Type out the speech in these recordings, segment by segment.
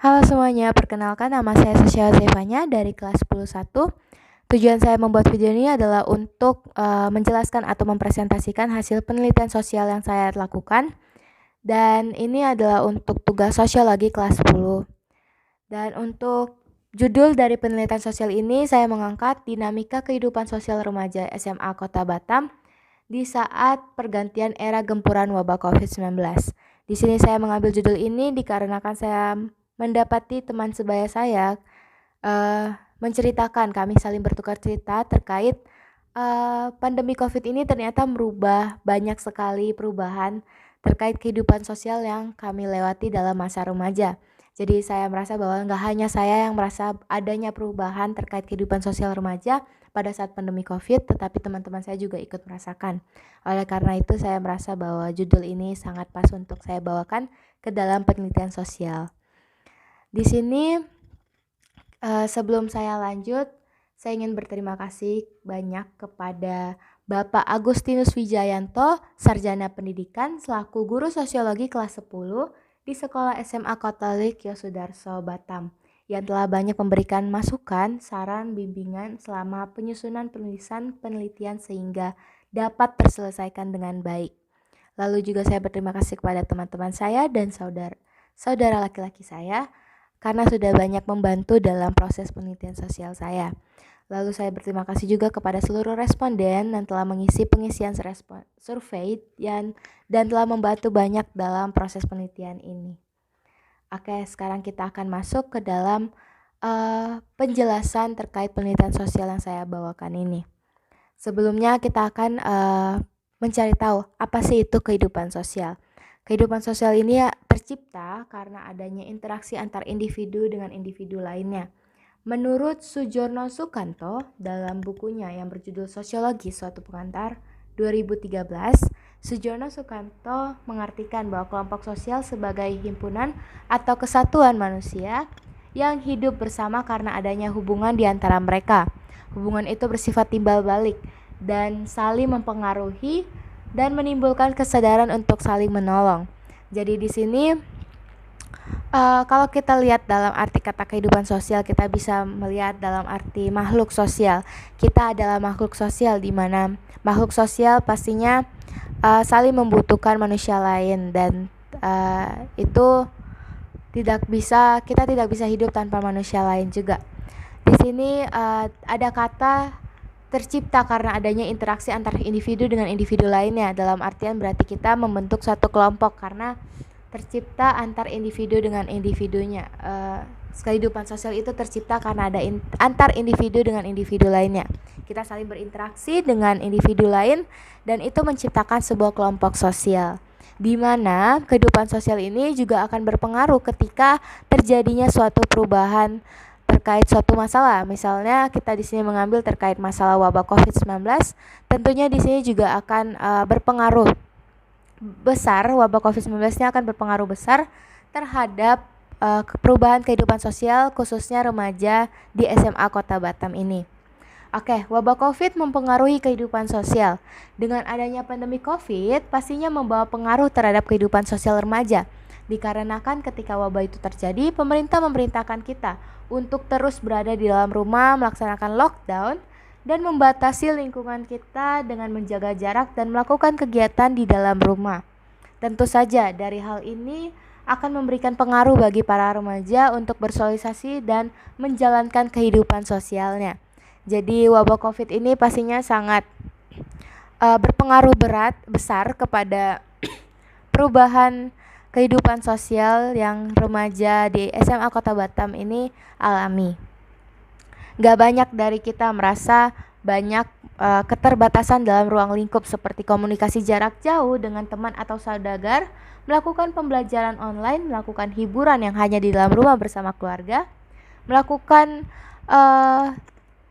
Halo semuanya, perkenalkan nama saya Sosial Zevanya dari kelas 101. Tujuan saya membuat video ini adalah untuk menjelaskan atau mempresentasikan hasil penelitian sosial yang saya lakukan. Dan ini adalah untuk tugas sosiologi kelas 10. Dan untuk judul dari penelitian sosial ini saya mengangkat dinamika kehidupan sosial remaja SMA Kota Batam di saat pergantian era gempuran wabah COVID-19. Di sini saya mengambil judul ini dikarenakan saya mendapati teman sebaya saya menceritakan, kami saling bertukar cerita terkait pandemi COVID ini ternyata merubah banyak sekali perubahan terkait kehidupan sosial yang kami lewati dalam masa remaja. Jadi saya merasa bahwa nggak hanya saya yang merasa adanya perubahan terkait kehidupan sosial remaja pada saat pandemi COVID, tetapi teman-teman saya juga ikut merasakan. Oleh karena itu saya merasa bahwa judul ini sangat pas untuk saya bawakan ke dalam penelitian sosial. Di sini sebelum saya lanjut, saya ingin berterima kasih banyak kepada Bapak Agustinus Wijayanto, Sarjana Pendidikan selaku Guru Sosiologi kelas 10 di Sekolah SMA Katolik Yosudarso Batam yang telah banyak memberikan masukan, saran, bimbingan selama penyusunan penulisan penelitian sehingga dapat terselesaikan dengan baik. Lalu juga saya berterima kasih kepada teman-teman saya dan saudara laki-laki saya karena sudah banyak membantu dalam proses penelitian sosial saya. Lalu saya berterima kasih juga kepada seluruh responden yang telah mengisi pengisian survei dan telah membantu banyak dalam proses penelitian ini. Oke, sekarang kita akan masuk ke dalam penjelasan terkait penelitian sosial yang saya bawakan ini. Sebelumnya kita akan mencari tahu apa sih itu kehidupan sosial. Kehidupan sosial ini tercipta karena adanya interaksi antar individu dengan individu lainnya. Menurut Sujorno Sukanto dalam bukunya yang berjudul Sosiologi Suatu Pengantar 2013, Sujorno Sukanto mengartikan bahwa kelompok sosial sebagai himpunan atau kesatuan manusia yang hidup bersama karena adanya hubungan di antara mereka. Hubungan itu bersifat timbal balik dan saling mempengaruhi dan menimbulkan kesadaran untuk saling menolong. Jadi di sini kalau kita lihat dalam arti kata kehidupan sosial, kita bisa melihat dalam arti makhluk sosial. Kita adalah makhluk sosial di mana makhluk sosial pastinya saling membutuhkan manusia lain dan itu kita tidak bisa hidup tanpa manusia lain juga. Di sini ada kata tercipta karena adanya interaksi antara individu dengan individu lainnya. Dalam artian berarti kita membentuk suatu kelompok karena tercipta antar individu dengan individunya. Kehidupan sosial itu tercipta karena ada antar individu dengan individu lainnya. Kita saling berinteraksi dengan individu lain dan itu menciptakan sebuah kelompok sosial. Di mana kehidupan sosial ini juga akan berpengaruh ketika terjadinya suatu perubahan terkait suatu masalah. Misalnya kita di sini mengambil terkait masalah wabah COVID-19, tentunya di sini juga akan berpengaruh besar, wabah COVID-19 akan berpengaruh besar terhadap perubahan kehidupan sosial khususnya remaja di SMA Kota Batam ini. Oke, wabah COVID mempengaruhi kehidupan sosial. Dengan adanya pandemi COVID, pastinya membawa pengaruh terhadap kehidupan sosial remaja. Dikarenakan ketika wabah itu terjadi, pemerintah memerintahkan kita untuk terus berada di dalam rumah, melaksanakan lockdown, dan membatasi lingkungan kita dengan menjaga jarak dan melakukan kegiatan di dalam rumah. Tentu saja dari hal ini akan memberikan pengaruh bagi para remaja untuk bersosialisasi dan menjalankan kehidupan sosialnya. Jadi wabah COVID ini pastinya sangat berpengaruh besar kepada perubahan kehidupan sosial yang remaja di SMA Kota Batam ini alami. Gak banyak dari kita merasa banyak keterbatasan dalam ruang lingkup seperti komunikasi jarak jauh dengan teman atau saudagar, melakukan pembelajaran online, melakukan hiburan yang hanya di dalam rumah bersama keluarga, melakukan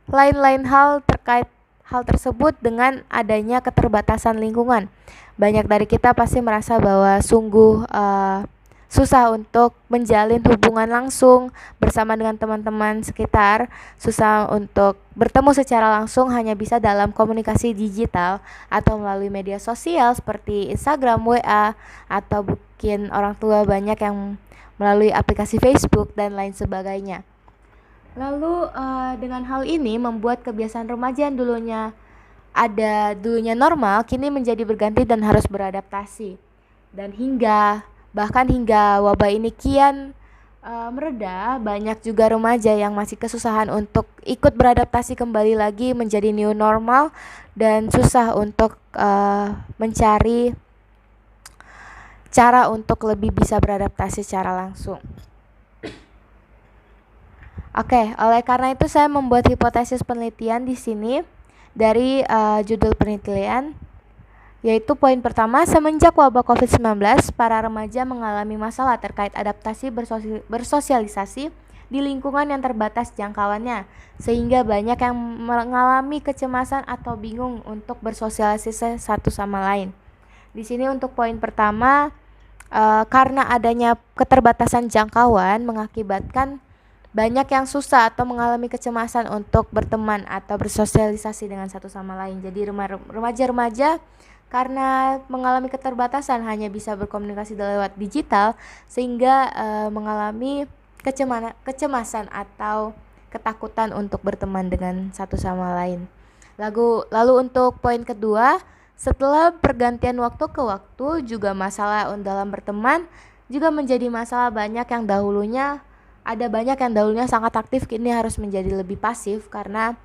lain-lain hal terkait hal tersebut dengan adanya keterbatasan lingkungan. Banyak dari kita pasti merasa bahwa sungguh susah untuk menjalin hubungan langsung bersama dengan teman-teman sekitar, susah untuk bertemu secara langsung, hanya bisa dalam komunikasi digital atau melalui media sosial seperti Instagram, WA, atau mungkin orang tua banyak yang melalui aplikasi Facebook dan lain sebagainya. Lalu dengan hal ini membuat kebiasaan remaja yang dulunya normal kini menjadi berganti dan harus beradaptasi. Dan bahkan hingga wabah ini kian mereda, banyak juga remaja yang masih kesusahan untuk ikut beradaptasi kembali lagi menjadi new normal dan susah untuk mencari cara untuk lebih bisa beradaptasi secara langsung. Oke, oleh karena itu saya membuat hipotesis penelitian di sini dari judul penelitian, yaitu poin pertama, semenjak wabah COVID-19, para remaja mengalami masalah terkait adaptasi bersosialisasi di lingkungan yang terbatas jangkauannya, sehingga banyak yang mengalami kecemasan atau bingung untuk bersosialisasi satu sama lain. Di sini untuk poin pertama, karena adanya keterbatasan jangkauan mengakibatkan banyak yang susah atau mengalami kecemasan untuk berteman atau bersosialisasi dengan satu sama lain. Jadi remaja-remaja karena mengalami keterbatasan hanya bisa berkomunikasi lewat digital, sehingga mengalami kecemasan atau ketakutan untuk berteman dengan satu sama lain. Lalu untuk poin kedua, setelah pergantian waktu ke waktu juga masalah dalam berteman juga menjadi masalah. Banyak yang dahulunya sangat aktif kini harus menjadi lebih pasif karena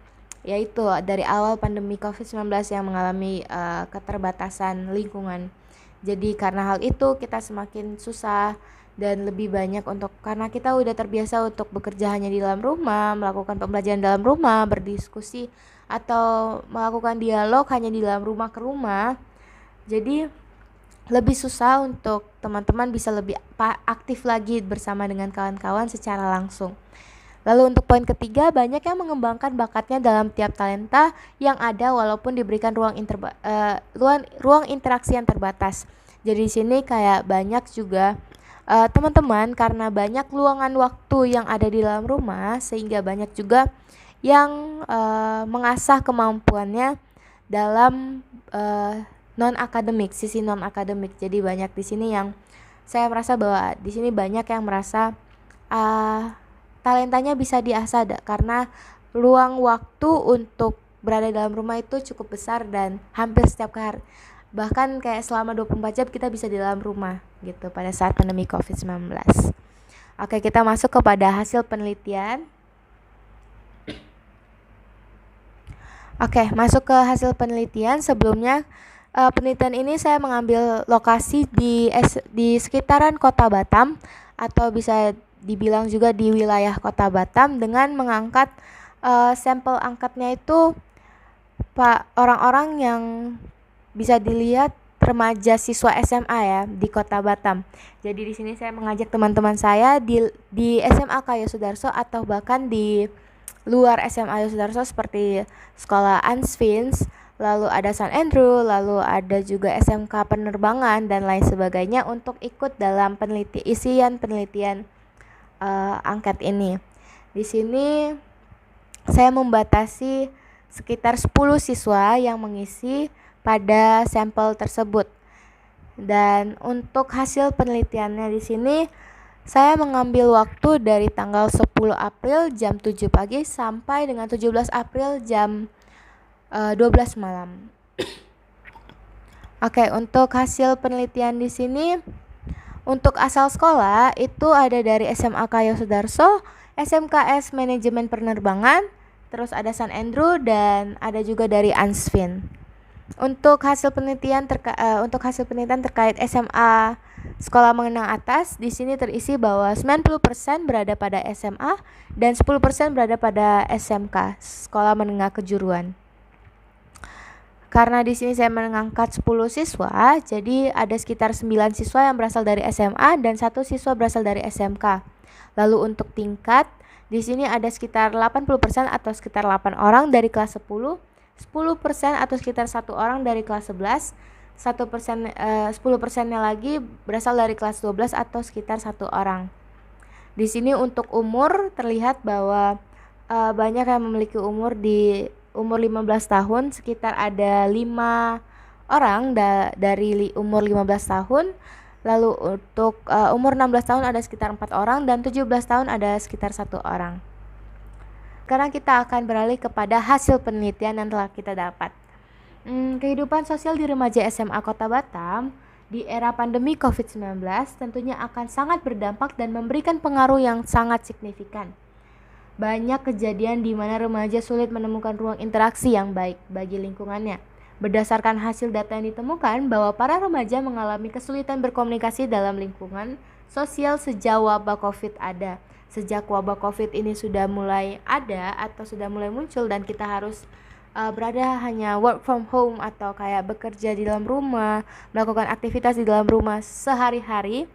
yaitu dari awal pandemi COVID-19 yang mengalami keterbatasan lingkungan. Jadi karena hal itu kita semakin susah dan lebih banyak karena kita udah terbiasa untuk bekerja hanya di dalam rumah, melakukan pembelajaran dalam rumah, berdiskusi atau melakukan dialog hanya di dalam rumah ke rumah. Jadi lebih susah untuk teman-teman bisa lebih aktif lagi bersama dengan kawan-kawan secara langsung. Lalu untuk poin ketiga, banyak yang mengembangkan bakatnya dalam tiap talenta yang ada walaupun diberikan ruang interaksi yang terbatas. Jadi di sini kayak banyak juga teman-teman karena banyak luangan waktu yang ada di dalam rumah, sehingga banyak juga yang mengasah kemampuannya dalam sisi non akademik. Jadi banyak di sini yang saya merasa bahwa di sini banyak yang merasa talentanya bisa diasah karena ruang waktu untuk berada dalam rumah itu cukup besar dan hampir setiap hari, bahkan kayak selama 24 jam kita bisa di dalam rumah gitu pada saat pandemi COVID-19. Oke, kita masuk kepada hasil penelitian. Oke, masuk ke hasil penelitian. Sebelumnya penelitian ini saya mengambil lokasi di sekitaran Kota Batam atau bisa dibilang juga di wilayah Kota Batam dengan mengangkat sampel angkatnya itu orang-orang yang bisa dilihat remaja siswa SMA ya di Kota Batam. Jadi di sini saya mengajak teman-teman saya di SMA Kayo Sudarso atau bahkan di luar SMA Kayo Sudarso seperti sekolah Ansvins, lalu ada St. Andrew, lalu ada juga SMK Penerbangan dan lain sebagainya untuk ikut dalam isian penelitian angket ini. Di sini saya membatasi sekitar 10 siswa yang mengisi pada sampel tersebut. Dan untuk hasil penelitiannya di sini saya mengambil waktu dari tanggal 10 April jam 7 pagi sampai dengan 17 April jam 12 malam. Oke, untuk hasil penelitian di sini untuk asal sekolah itu ada dari SMA Kayo Sudarso, SMKS Manajemen Penerbangan, terus ada St. Andrew dan ada juga dari Ansvin. Untuk hasil penelitian terkait SMA Sekolah Menengah Atas, di sini terisi bahwa 90% berada pada SMA dan 10% berada pada SMK Sekolah Menengah Kejuruan. Karena di sini saya mengangkat 10 siswa, jadi ada sekitar 9 siswa yang berasal dari SMA dan 1 siswa berasal dari SMK. Lalu untuk tingkat, di sini ada sekitar 80% atau sekitar 8 orang dari kelas 10, 10% atau sekitar 1 orang dari kelas 11, 10%-nya lagi berasal dari kelas 12 atau sekitar 1 orang. Di sini untuk umur terlihat bahwa banyak yang memiliki umur 15 tahun, sekitar ada 5 orang dari umur 15 tahun. Lalu untuk umur 16 tahun ada sekitar 4 orang dan 17 tahun ada sekitar 1 orang. Sekarang kita akan beralih kepada hasil penelitian yang telah kita dapat. Kehidupan sosial di remaja SMA Kota Batam di era pandemi COVID-19 tentunya akan sangat berdampak dan memberikan pengaruh yang sangat signifikan. Banyak kejadian di mana remaja sulit menemukan ruang interaksi yang baik bagi lingkungannya. Berdasarkan hasil data yang ditemukan bahwa para remaja mengalami kesulitan berkomunikasi dalam lingkungan sosial sejak wabah COVID ada. Sejak wabah COVID ini sudah mulai ada atau sudah mulai muncul dan kita harus berada hanya work from home atau kayak bekerja di dalam rumah, melakukan aktivitas di dalam rumah sehari-hari,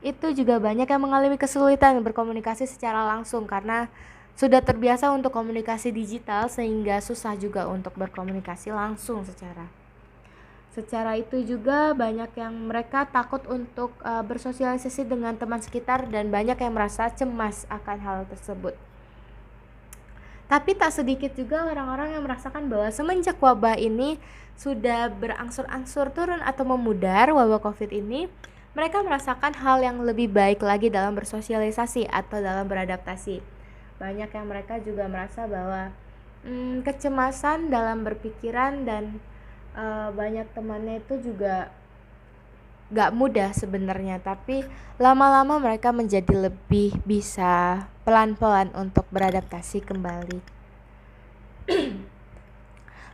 itu juga banyak yang mengalami kesulitan berkomunikasi secara langsung karena sudah terbiasa untuk komunikasi digital sehingga susah juga untuk berkomunikasi langsung secara itu juga banyak yang mereka takut untuk bersosialisasi dengan teman sekitar dan banyak yang merasa cemas akan hal tersebut. Tapi tak sedikit juga orang-orang yang merasakan bahwa semenjak wabah ini sudah berangsur-angsur turun atau memudar wabah COVID ini, mereka merasakan hal yang lebih baik lagi dalam bersosialisasi atau dalam beradaptasi. Banyak yang mereka juga merasa bahwa kecemasan dalam berpikiran dan banyak temannya itu juga gak mudah sebenarnya, tapi lama-lama mereka menjadi lebih bisa pelan-pelan untuk beradaptasi kembali.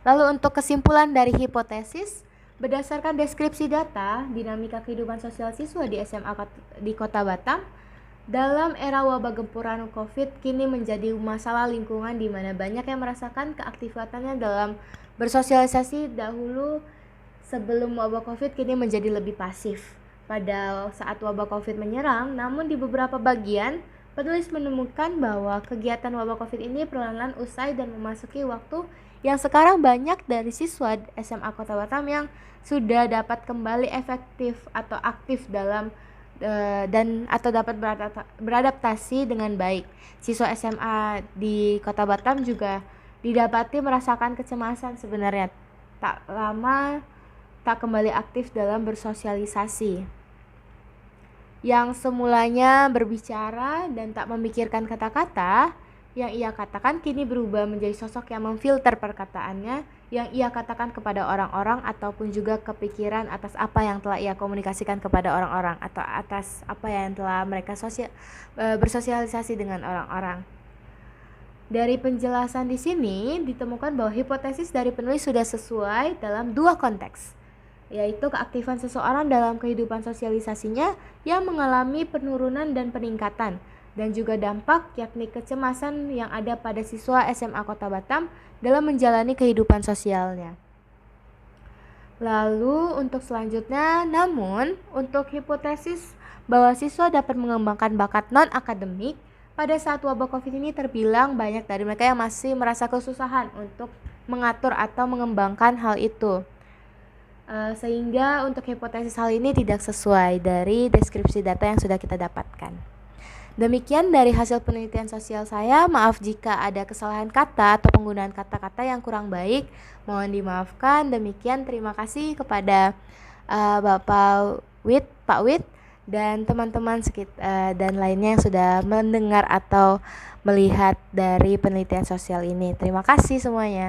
Lalu untuk kesimpulan dari hipotesis, berdasarkan deskripsi data dinamika kehidupan sosial siswa di SMA di Kota Batam dalam era wabah gempuran COVID kini menjadi masalah lingkungan di mana banyak yang merasakan keaktifatannya dalam bersosialisasi dahulu sebelum wabah COVID kini menjadi lebih pasif pada saat wabah COVID menyerang. Namun di beberapa bagian penulis menemukan bahwa kegiatan wabah COVID ini perlahan-lahan usai dan memasuki waktu yang sekarang banyak dari siswa SMA Kota Batam yang sudah dapat kembali efektif atau aktif dalam atau dapat beradaptasi dengan baik. Siswa SMA di Kota Batam juga didapati merasakan kecemasan sebenarnya tak lama tak kembali aktif dalam bersosialisasi. Yang semulanya berbicara dan tak memikirkan kata-kata yang ia katakan kini berubah menjadi sosok yang memfilter perkataannya yang ia katakan kepada orang-orang ataupun juga kepikiran atas apa yang telah ia komunikasikan kepada orang-orang atau atas apa yang telah mereka bersosialisasi dengan orang-orang. Dari penjelasan di sini ditemukan bahwa hipotesis dari penulis sudah sesuai dalam dua konteks, yaitu keaktifan seseorang dalam kehidupan sosialisasinya yang mengalami penurunan dan peningkatan, dan juga dampak yakni kecemasan yang ada pada siswa SMA Kota Batam dalam menjalani kehidupan sosialnya. Lalu untuk selanjutnya, namun untuk hipotesis bahwa siswa dapat mengembangkan bakat non-akademik pada saat wabah COVID ini terbilang banyak dari mereka yang masih merasa kesusahan untuk mengatur atau mengembangkan hal itu. Sehingga untuk hipotesis hal ini tidak sesuai dari deskripsi data yang sudah kita dapatkan. Demikian dari hasil penelitian sosial saya. Maaf jika ada kesalahan kata atau penggunaan kata-kata yang kurang baik, mohon dimaafkan. Demikian, terima kasih kepada Bapak Wit, Pak Wit, dan teman-teman dan lainnya yang sudah mendengar atau melihat dari penelitian sosial ini. Terima kasih semuanya.